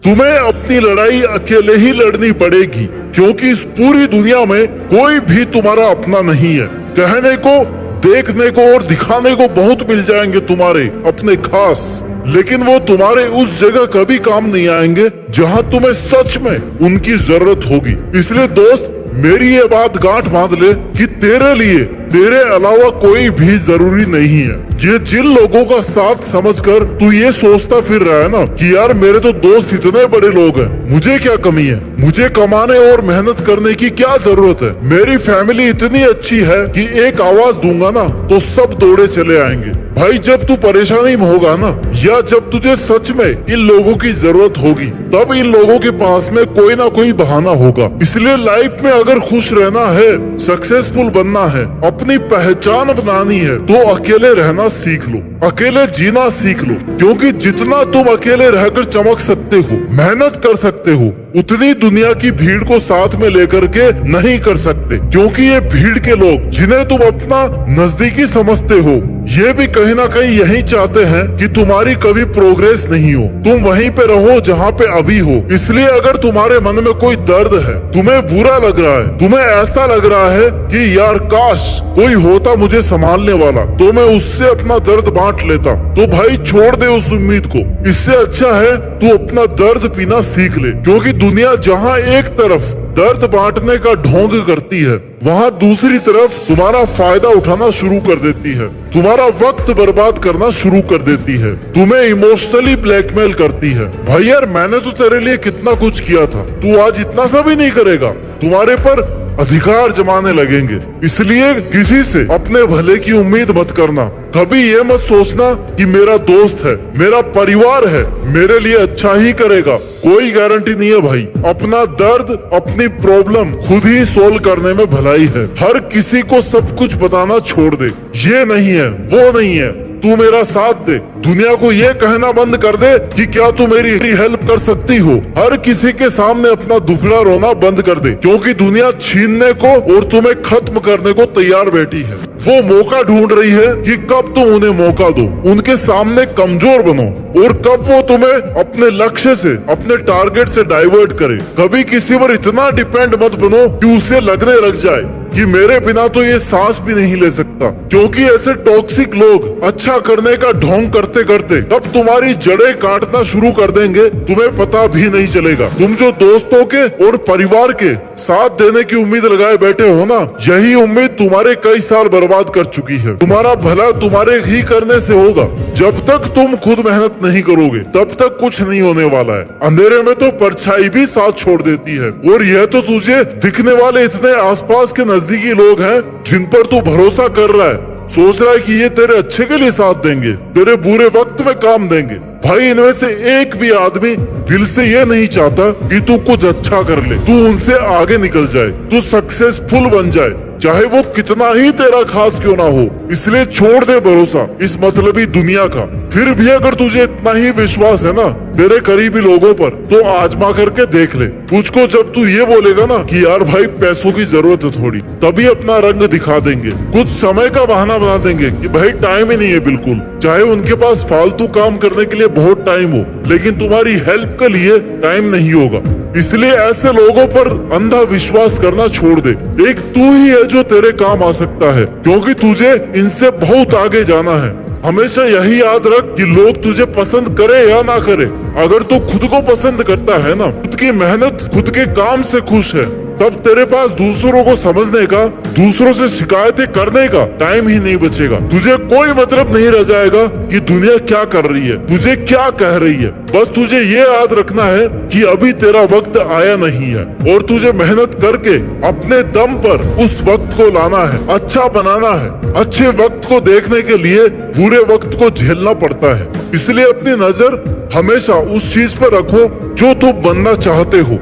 तुम्हें अपनी लड़ाई अकेले ही लड़नी पड़ेगी, क्योंकि इस पूरी दुनिया में कोई भी तुम्हारा अपना नहीं है। कहने को, देखने को और दिखाने को बहुत मिल जाएंगे तुम्हारे अपने खास, लेकिन वो तुम्हारे उस जगह कभी काम नहीं आएंगे जहाँ तुम्हें सच में उनकी जरूरत होगी। इसलिए दोस्त, मेरी ये बात गांठ बांध ले कि तेरे लिए तेरे अलावा कोई भी जरूरी नहीं है। ये जिन लोगों का साथ समझकर तू ये सोचता फिर रहा है ना कि यार मेरे तो दोस्त इतने बड़े लोग हैं, मुझे क्या कमी है, मुझे कमाने और मेहनत करने की क्या जरूरत है, मेरी फैमिली इतनी अच्छी है कि एक आवाज दूंगा ना तो सब दौड़े चले आएंगे। भाई, जब तू परेशानी में होगा ना, या जब तुझे सच में इन लोगों की जरूरत होगी, तब इन लोगों के पास में कोई ना कोई बहाना होगा। इसलिए लाइफ में अगर खुश रहना है, सक्सेसफुल बनना है, अपनी पहचान बनानी है, तो अकेले रहना सीख लो, अकेले जीना सीख लो। क्योंकि जितना तुम अकेले रहकर चमक सकते हो, मेहनत कर सकते हो, उतनी दुनिया की भीड़ को साथ में लेकर के नहीं कर सकते। क्योंकि ये भीड़ के लोग जिन्हें तुम अपना नजदीकी समझते हो, ये भी कहीं ना कहीं यही चाहते हैं कि तुम्हारी कभी प्रोग्रेस नहीं हो, तुम वहीं पे रहो जहाँ पे अभी हो। इसलिए अगर तुम्हारे मन में कोई दर्द है, तुम्हें बुरा लग रहा है, तुम्हें ऐसा लग रहा है कि यार काश कोई होता मुझे संभालने वाला, तो मैं उससे अपना दर्द बांट लेता, तो भाई छोड़ दे उस उम्मीद को। इससे अच्छा है तू अपना दर्द पीना सीख ले। क्योंकि दुनिया जहाँ एक तरफ दर्द बांटने का ढोंग करती है, वहाँ दूसरी तरफ तुम्हारा फायदा उठाना शुरू कर देती है, तुम्हारा वक्त बर्बाद करना शुरू कर देती है, तुम्हें इमोशनली ब्लैकमेल करती है। भाई यार, मैंने तो तेरे लिए कितना कुछ किया था, तू आज इतना सा भी नहीं करेगा, तुम्हारे पर अधिकार जमाने लगेंगे। इसलिए किसी से अपने भले की उम्मीद मत करना। कभी ये मत सोचना कि मेरा दोस्त है, मेरा परिवार है, मेरे लिए अच्छा ही करेगा, कोई गारंटी नहीं है भाई। अपना दर्द, अपनी प्रॉब्लम खुद ही सोल्व करने में भलाई है। हर किसी को सब कुछ बताना छोड़ दे, ये नहीं है, वो नहीं है, तू मेरा साथ दे। दुनिया को ये कहना बंद कर दे कि क्या तू मेरी हेल्प कर सकती हो। हर किसी के सामने अपना दुखड़ा रोना बंद कर दे, क्योंकि दुनिया छीनने को और तुम्हें खत्म करने को तैयार बैठी है। वो मौका ढूंढ रही है कि कब तुम उन्हें मौका दो, उनके सामने कमजोर बनो, और कब वो तुम्हें अपने लक्ष्य से, अपने टारगेट से डाइवर्ट करे। कभी किसी पर इतना डिपेंड मत बनो कि उसे लगने लग जाए कि मेरे बिना तो ये सांस भी नहीं ले सकता। क्योंकि ऐसे टॉक्सिक लोग अच्छा करने का ढोंग करते करते तब तुम्हारी जड़ें काटना शुरू कर देंगे, तुम्हें पता भी नहीं चलेगा। तुम जो दोस्तों के और परिवार के साथ देने की उम्मीद लगाए बैठे हो ना, यही उम्मीद तुम्हारे कई साल बर्बाद कर चुकी है। तुम्हारा भला तुम्हारे ही करने से होगा। जब तक तुम खुद मेहनत नहीं करोगे, तब तक कुछ नहीं होने वाला है। अंधेरे में तो परछाई भी साथ छोड़ देती है। और यह तो तुझे दिखने वाले इतने आसपास के नजदीकी लोग हैं जिन पर तू भरोसा कर रहा है, सोच रहा है कि ये तेरे अच्छे के लिए साथ देंगे, तेरे बुरे वक्त में काम देंगे। भाई, इनमें से एक भी आदमी दिल से ये नहीं चाहता कि तू कुछ अच्छा कर ले, तू उनसे आगे निकल जाए, तू सक्सेसफुल बन जाए, चाहे वो कितना ही तेरा खास क्यों ना हो। इसलिए छोड़ दे भरोसा इस मतलबी दुनिया का। फिर भी अगर तुझे इतना ही विश्वास है ना तेरे करीबी लोगों पर, तो आजमा करके देख ले। तुझको जब तू ये बोलेगा ना कि यार भाई पैसों की जरूरत है थोड़ी, तभी अपना रंग दिखा देंगे, कुछ समय का बहाना बना देंगे कि भाई टाइम ही नहीं है बिल्कुल। चाहे उनके पास फालतू काम करने के लिए बहुत टाइम हो, लेकिन तुम्हारी हेल्प के लिए टाइम नहीं होगा। इसलिए ऐसे लोगों पर अंधा विश्वास करना छोड़ दे। एक तू ही है जो तेरे काम आ सकता है, क्योंकि तुझे इनसे बहुत आगे जाना है। हमेशा यही याद रख कि लोग तुझे पसंद करे या ना करे, अगर तू खुद को पसंद करता है ना, खुद की मेहनत, खुद के काम से खुश है, तब तेरे पास दूसरों को समझने का, दूसरों से शिकायतें करने का टाइम ही नहीं बचेगा। तुझे कोई मतलब नहीं रह जाएगा कि दुनिया क्या कर रही है, तुझे क्या कह रही है। बस तुझे ये याद रखना है कि अभी तेरा वक्त आया नहीं है, और तुझे मेहनत करके अपने दम पर उस वक्त को लाना है, अच्छा बनाना है। अच्छे वक्त को देखने के लिए बुरे वक्त को झेलना पड़ता है। इसलिए अपनी नजर हमेशा उस चीज पर रखो जो तुम बनना चाहते हो।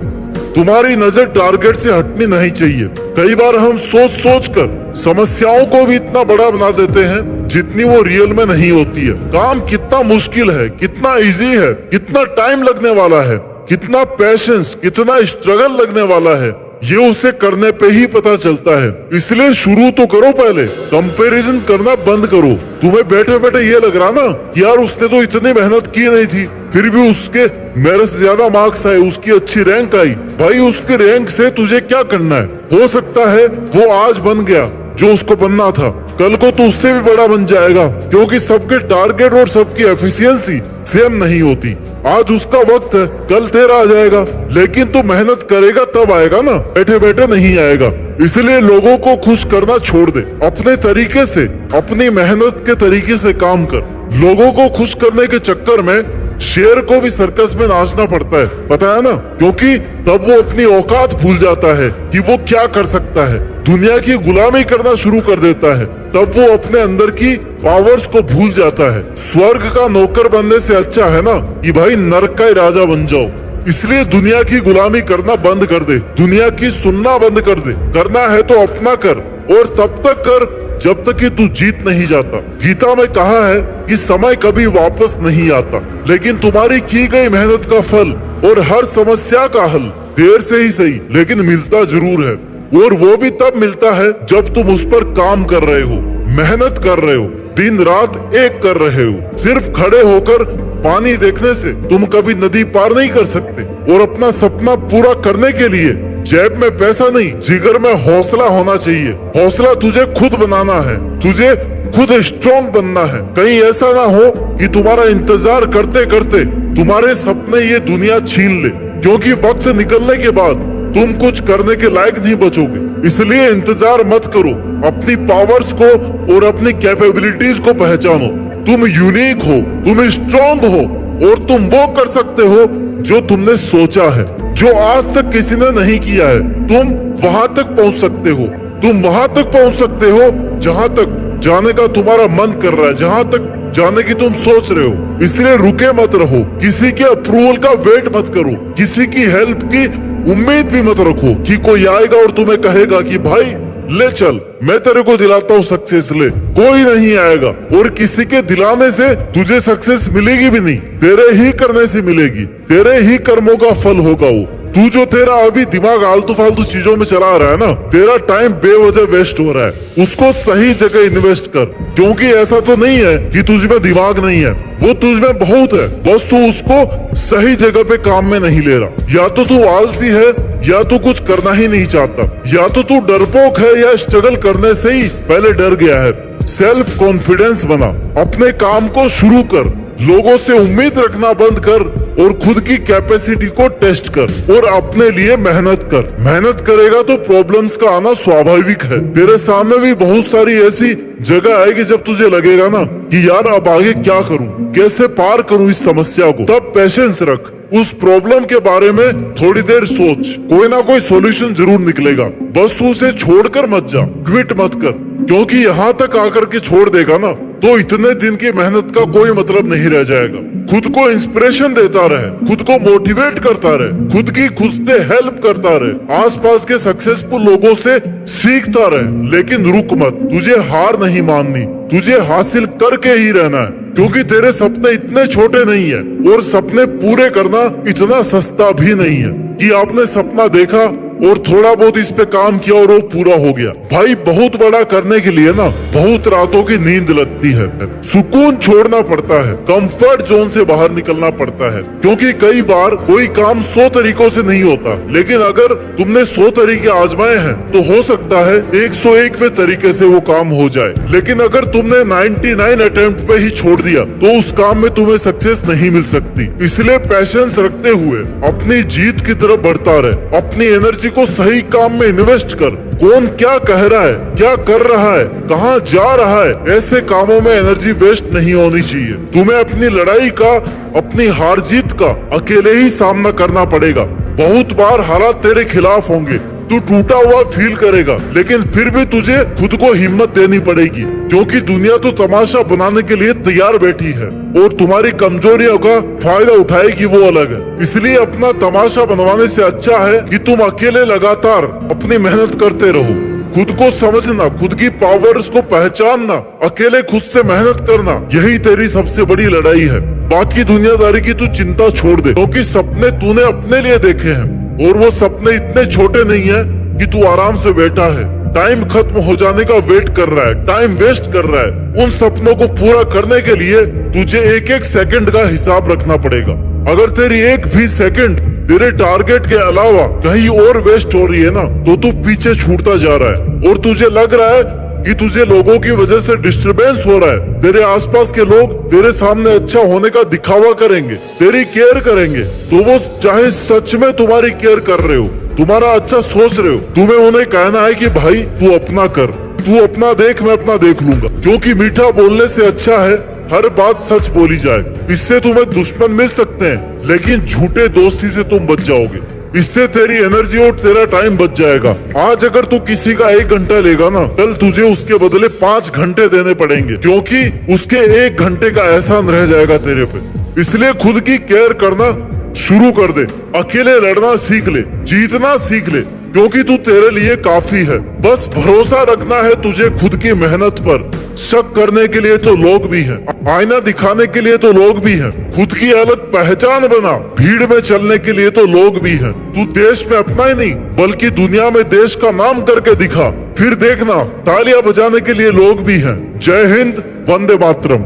तुम्हारी नजर टारगेट से हटनी नहीं चाहिए। कई बार हम सोच सोच कर समस्याओं को भी इतना बड़ा बना देते हैं जितनी वो रियल में नहीं होती है। काम कितना मुश्किल है, कितना इजी है, कितना टाइम लगने वाला है, कितना पेशेंस, कितना स्ट्रगल लगने वाला है, ये उसे करने पे ही पता चलता है। इसलिए शुरू तो करो, पहले कंपैरिजन करना बंद करो। तुम्हें बैठे बैठे ये लग रहा ना कि यार उसने तो इतनी मेहनत की नहीं थी, फिर भी उसके मेरे से ज्यादा मार्क्स आए, उसकी अच्छी रैंक आई। भाई उसके रैंक से तुझे क्या करना है? हो सकता है वो आज बन गया जो उसको बनना था, कल को तो उससे भी बड़ा बन जाएगा, क्योंकि सबके टारगेट और सबकी एफिशिएंसी सेम नहीं होती। आज उसका वक्त है, कल तेरा आ जाएगा, लेकिन तू मेहनत करेगा तब आएगा ना, बैठे बैठे नहीं आएगा। इसलिए लोगों को खुश करना छोड़ दे, अपने तरीके से, अपनी मेहनत के तरीके से काम कर। लोगों को खुश करने के चक्कर में शेर को भी सर्कस में नाचना पड़ता है, पता है ना, क्योंकि तब वो अपनी औकात भूल जाता है कि वो क्या कर सकता है। दुनिया की गुलामी करना शुरू कर देता है, तब वो अपने अंदर की पावर्स को भूल जाता है। स्वर्ग का नौकर बनने से अच्छा है ना कि भाई नरक का ही राजा बन जाओ। इसलिए दुनिया की गुलामी करना बंद कर दे, दुनिया की सुनना बंद कर दे। करना है तो अपना कर, और तब तक कर जब तक कि तू जीत नहीं जाता। गीता में कहा है कि समय कभी वापस नहीं आता, लेकिन तुम्हारी की गई मेहनत का फल और हर समस्या का हल देर से ही सही लेकिन मिलता जरूर है। और वो भी तब मिलता है जब तुम उस पर काम कर रहे हो, मेहनत कर रहे हो, दिन रात एक कर रहे हो। सिर्फ खड़े होकर पानी देखने से तुम कभी नदी पार नहीं कर सकते। और अपना सपना पूरा करने के लिए जेब में पैसा नहीं, जिगर में हौसला होना चाहिए। हौसला तुझे खुद बनाना है, तुझे खुद स्ट्रॉन्ग बनना है। कहीं ऐसा ना हो कि तुम्हारा इंतजार करते करते तुम्हारे सपने ये दुनिया छीन ले, क्योंकि वक्त निकलने के बाद तुम कुछ करने के लायक नहीं बचोगे। इसलिए इंतजार मत करो, अपनी पावर्स को और अपनी कैपेबिलिटीज को पहचानो। तुम यूनिक हो, तुम स्ट्रॉन्ग हो, और तुम वो कर सकते हो जो तुमने सोचा है, जो आज तक किसी ने नहीं किया है। तुम वहां तक पहुंच सकते हो, तुम वहां तक पहुंच सकते हो जहां तक जाने का तुम्हारा मन कर रहा है, जहां तक जाने की तुम सोच रहे हो। इसलिए रुके मत रहो, किसी के अप्रूवल का वेट मत करो, किसी की हेल्प की उम्मीद भी मत रखो कि कोई आएगा और तुम्हें कहेगा कि भाई ले चल, मैं तेरे को दिलाता हूँ सक्सेस। ले, कोई नहीं आएगा, और किसी के दिलाने से तुझे सक्सेस मिलेगी भी नहीं, तेरे ही करने से मिलेगी। तेरे ही कर्मों का फल होगा वो। तू जो तेरा अभी दिमाग आलतू फालतू चीजों में चला रहा है ना, तेरा टाइम बेवजह वेस्ट हो रहा है, उसको सही जगह इन्वेस्ट कर। क्योंकि ऐसा तो नहीं है कि तुझ में दिमाग नहीं है, वो तुझ में बहुत है, बस तू उसको सही जगह पे काम में नहीं ले रहा। या तो तू आलसी है, या तो कुछ करना ही नहीं चाहता, या तो तू डरपोक है, या स्ट्रगल करने से ही पहले डर गया है। सेल्फ कॉन्फिडेंस बना, अपने काम को शुरू कर, लोगों से उम्मीद रखना बंद कर, और खुद की कैपेसिटी को टेस्ट कर, और अपने लिए मेहनत कर। मेहनत करेगा तो प्रॉब्लम्स का आना स्वाभाविक है। तेरे सामने भी बहुत सारी ऐसी जगह आएगी जब तुझे लगेगा ना कि यार अब आगे क्या करूं, कैसे पार करूं इस समस्या को। तब पेशेंस रख, उस प्रॉब्लम के बारे में थोड़ी देर सोच, कोई ना कोई सॉल्यूशन जरूर निकलेगा। बस तू उसे छोड़कर मत जा, क्विट मत कर, क्योंकि यहाँ तक आकर के छोड़ देगा ना तो इतने दिन की मेहनत का कोई मतलब नहीं रह जाएगा। खुद को इंस्पिरेशन देता रहे, खुद को मोटिवेट करता रहे, खुद की खुद से हेल्प करता रहे, आसपास के सक्सेसफुल लोगों से सीखता रहे, लेकिन रुक मत। तुझे हार नहीं माननी, तुझे हासिल करके ही रहना है, क्योंकि तेरे सपने इतने छोटे नहीं है, और सपने पूरे करना इतना सस्ता भी नहीं है कि आपने सपना देखा और थोड़ा बहुत इस पे काम किया और वो पूरा हो गया। भाई बहुत बड़ा करने के लिए ना बहुत रातों की नींद लगती है, सुकून छोड़ना पड़ता है, कंफर्ट जोन से बाहर निकलना पड़ता है। क्योंकि कई बार कोई काम 100 तरीकों से नहीं होता, लेकिन अगर तुमने 100 तरीके आजमाए हैं तो हो सकता है 101वें तरीके से वो काम हो जाए। लेकिन अगर तुमने 99 अटेम्प्ट पे ही छोड़ दिया तो उस काम में तुम्हें सक्सेस नहीं मिल सकती। इसलिए पैशंस रखते हुए अपनी जीत की तरफ बढ़ता रहे, अपनी एनर्जी को सही काम में इन्वेस्ट कर। कौन क्या कह रहा है, क्या कर रहा है, कहाँ जा रहा है, ऐसे कामों में एनर्जी वेस्ट नहीं होनी चाहिए। तुम्हें अपनी लड़ाई का, अपनी हार जीत का अकेले ही सामना करना पड़ेगा। बहुत बार हालात तेरे खिलाफ होंगे, तू टूटा हुआ फील करेगा, लेकिन फिर भी तुझे खुद को हिम्मत देनी पड़ेगी, क्योंकि दुनिया तो तमाशा बनाने के लिए तैयार बैठी है, और तुम्हारी कमजोरियों का फायदा उठाएगी वो अलग है। इसलिए अपना तमाशा बनवाने से अच्छा है कि तुम अकेले लगातार अपनी मेहनत करते रहो। खुद को समझना, खुद की पावर्स को पहचानना, अकेले खुद से मेहनत करना, यही तेरी सबसे बड़ी लड़ाई है। बाकी दुनियादारी की तू चिंता छोड़ दे, क्योंकि सपने तूने अपने लिए देखे हैं, और वो सपने इतने छोटे नहीं है कि तू आराम से बैठा है, टाइम खत्म हो जाने का वेट कर रहा है, टाइम वेस्ट कर रहा है। उन सपनों को पूरा करने के लिए तुझे एक एक सेकंड का हिसाब रखना पड़ेगा। अगर तेरी एक भी सेकंड तेरे टारगेट के अलावा कहीं और वेस्ट हो रही है ना, तो तू पीछे छूटता जा रहा है और तुझे लग रहा है कि तुझे लोगों की वजह से डिस्टरबेंस हो रहा है। तेरे आसपास के लोग तेरे सामने अच्छा होने का दिखावा करेंगे, तेरी केयर करेंगे, तो वो चाहे सच में तुम्हारी केयर कर रहे हो, तुम्हारा अच्छा सोच रहे हो, तुम्हें उन्हें कहना है कि भाई तू अपना कर, तू अपना देख, मैं अपना देख लूंगा। क्योंकि मीठा बोलने से अच्छा है हर बात सच बोली जाए। इससे तुम्हें दुश्मन मिल सकते हैं, लेकिन झूठे दोस्ती से तुम बच जाओगे। इससे तेरी एनर्जी और तेरा टाइम बच जाएगा। आज अगर तू किसी का 1 घंटा लेगा ना, कल तुझे उसके बदले 5 घंटे देने पड़ेंगे, क्योंकि उसके 1 घंटे का एहसान रह जाएगा तेरे पे। इसलिए खुद की केयर करना शुरू कर दे। अकेले लड़ना सीख ले, जीतना सीख ले, क्योंकि तू तेरे लिए काफी है। बस भरोसा रखना है तुझे खुद की मेहनत पर। शक करने के लिए तो लोग भी हैं, आईना दिखाने के लिए तो लोग भी हैं, खुद की अलग पहचान बना, भीड़ में चलने के लिए तो लोग भी हैं। तू देश में अपना ही नहीं बल्कि दुनिया में देश का नाम करके दिखा, फिर देखना तालियां बजाने के लिए लोग भी हैं। जय हिंद, वंदे मातरम।